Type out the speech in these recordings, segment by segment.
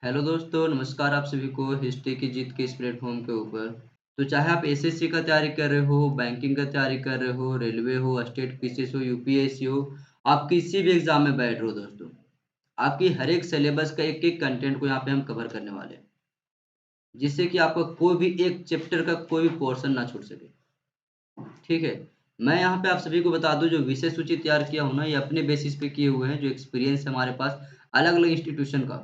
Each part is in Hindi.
हेलो दोस्तों, नमस्कार आप सभी को हिस्ट्री की जीत के इस प्लेटफॉर्म के ऊपर। तो चाहे आप एसएससी का तैयारी कर रहे हो, बैंकिंग का तैयारी कर रहे हो, रेलवे हो, स्टेट पीसीएस हो, यूपीएससी हो, आप किसी भी एग्जाम में बैठ रहे हो दोस्तों, आपकी हर एक सिलेबस का एक-एक कंटेंट को यहाँ पे हम कवर करने वाले हैं, जिससे कि आपका कोई भी एक चैप्टर का कोई भी पोर्शन ना छूट सके। ठीक है? मैं यहाँ पे आप सभी को बता दूँ जो विषय सूची तैयार किया हूँ ना, ये अपने बेसिस पे किए हुए हैं, जो एक्सपीरियंस है हमारे पास अलग-अलग इंस्टीट्यूशन का।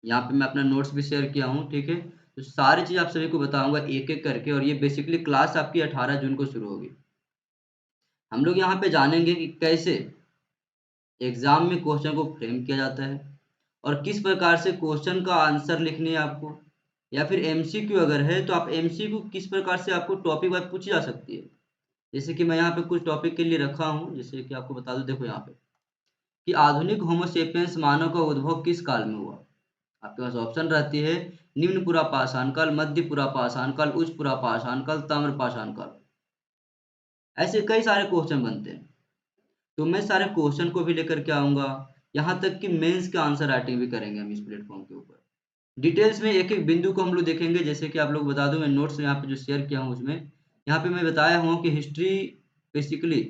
यहाँ पे मैं अपना नोट्स भी शेयर किया हूँ, ठीक है? तो सारी चीज़ आप सभी को बताऊँगा एक-एक करके और ये बेसिकली क्लास आपकी 18 जून को शुरू होगी। हम लोग यहाँ पे जानेंगे कि कैसे एग्ज़ाम में क्वेश्चन को फ्रेम किया जाता है और किस प्रकार से क्वेश्चन का आंसर लिखनी है आपको या फिर एमसीक्यू अगर है तो आप एमसीक्यू किस प्रकार से आपको टॉपिक वाइज़ पूछी जा सकती है। जैसे कि मैं यहाँ पे कुछ टॉपिक के लिए रखा हूँ, जैसे कि आपको बता दूँ देखो यहाँ पे, कि आधुनिक होमो सेपियंस मानव का उद्भव किस काल में हुआ? आपके पास ऑप्शन रहती है निम्न पुरा पाषाण काल, मध्य पुरा पाषाण काल, उच्च पुरा पाषाण काल, ताम्र पाषाण काल। ऐसे कई सारे क्वेश्चन बनते हैं। तो मैं सारे क्वेश्चन को भी लेकर के आऊँगा, यहाँ तक कि मेंस का आंसर राइटिंग भी करेंगे हम इस प्लेटफ़ॉर्म के ऊपर। डिटेल्स में एक-एक बिंदु को हम लोग देखेंगे, जैसे कि आप लोग बता दूँ मैं नोट्स यहाँ पे जो शेयर किया हूँ उसमें, यहाँ पे मैं बताया हूँ कि हिस्ट्री बेसिकली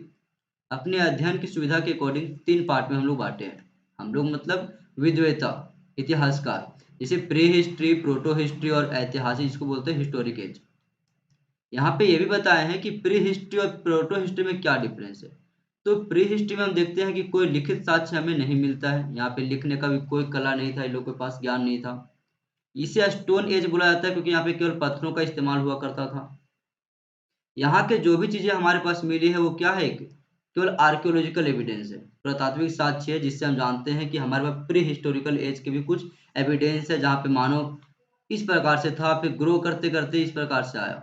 अपने अध्ययन की सुविधा के अकॉर्डिंग 3 पार्ट में हम लोग बाँटे हैं। हम लोग मतलब विद्वता, इतिहासकार, जैसे प्री हिस्ट्री, प्रोटो हिस्ट्री और ऐतिहासिक जिसको बोलते हैं हिस्टोरिक एज। यहाँ पे ये भी बताए हैं कि प्री हिस्ट्री और प्रोटो हिस्ट्री में क्या डिफरेंस है। तो प्री हिस्ट्री में हम देखते हैं कि कोई लिखित साक्ष्य हमें नहीं मिलता है, यहाँ पे लिखने का भी कोई कला नहीं था, इन लोगों के पास ज्ञान नहीं था। इसे स्टोन एज बोला जाता है क्योंकि यहाँ पे केवल पत्थरों का इस्तेमाल हुआ करता था। यहाँ के जो भी चीज़ें हमारे पास मिली है वो क्या है? केवल आर्कियोलॉजिकल एविडेंस है, पुरातात्विक साक्ष्य है जिससे हम जानते हैं कि हमारे पास प्री हिस्टोरिकल एज के भी कुछ एविडेंस है जहाँ पे मानव इस प्रकार से था, फिर ग्रो करते-करते इस प्रकार से आया।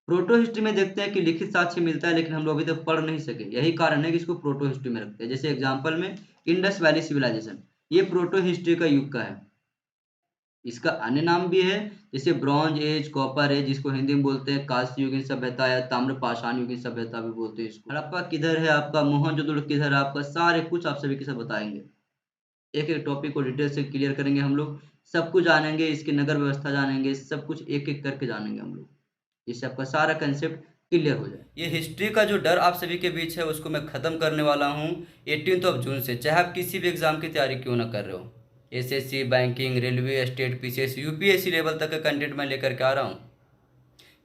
प्रोटो हिस्ट्री में देखते हैं कि लिखित साक्ष्य मिलता है लेकिन हम लोग अभी तक पढ़ नहीं सके। यही कारण है कि इसको प्रोटो हिस्ट्री में रखते हैं। जैसे एग्जांपल में इंडस वैली सिविलाइजेशन, ये प्रोटो हिस्ट्री का युग का है। इसका अन्य नाम भी है, जैसे ब्रॉन्ज एज, कॉपर एज जिसको हिंदी में बोलते हैं कांस्य युगीन सभ्यता या ताम्र पाषाण युगीन सभ्यता भी बोलते हैं इसको। हड़प्पा किधर है आपका, मोहनजोदड़ो किधर है आपका, सारे कुछ आप सभी के सब बताएँगे। एक-एक टॉपिक को डिटेल से क्लियर करेंगे हम लोग, सब कुछ जानेंगे, इसकी नगर व्यवस्था जानेंगे, सब कुछ एक-एक करके जानेंगे हम लोग, जिससे आपका सारा कंसेप्ट क्लियर हो जाए। ये हिस्ट्री का जो डर आप सभी के बीच है उसको मैं ख़त्म करने वाला हूँ 18th ऑफ जून से, चाहे आप किसी भी एग्ज़ाम की तैयारी क्यों ना कर रहे हो। SSC, banking, railway, state PCS, UPSC level तक का कंटेंट मैं लेकर के आ रहा हूँ।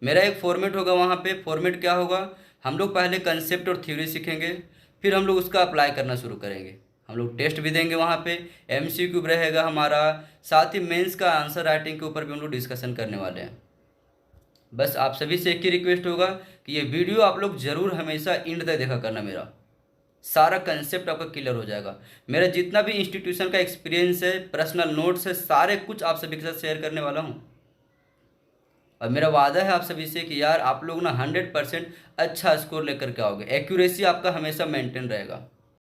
मेरा एक फॉर्मेट होगा वहाँ पे, फॉर्मेट क्या होगा, हम लोग पहले कंसेप्ट और थ्योरी सीखेंगे, फिर हम लोग उसका अप्लाई करना शुरू करेंगे। हम लोग टेस्ट भी देंगे वहाँ पे, एमसीक्यू भी रहेगा हमारा, साथ ही मेंस का आंसर राइटिंग के ऊपर भी हम लोग डिस्कशन करने वाले हैं। बस आप सभी से एक ही रिक्वेस्ट होगा कि ये वीडियो आप लोग ज़रूर हमेशा एंड तक देखा करना मेरा, सारा कंसेप्ट आपका क्लियर हो जाएगा। मेरा जितना भी इंस्टीट्यूशन का एक्सपीरियंस है, पर्सनल नोट्स है, सारे कुछ आप सभी के साथ शेयर करने वाला हूँ। और मेरा वादा है आप सभी से कि यार आप लोग ना 100% अच्छा स्कोर लेकर के आओगे, एक्यूरेसी आपका हमेशा मेंटेन रहेगा।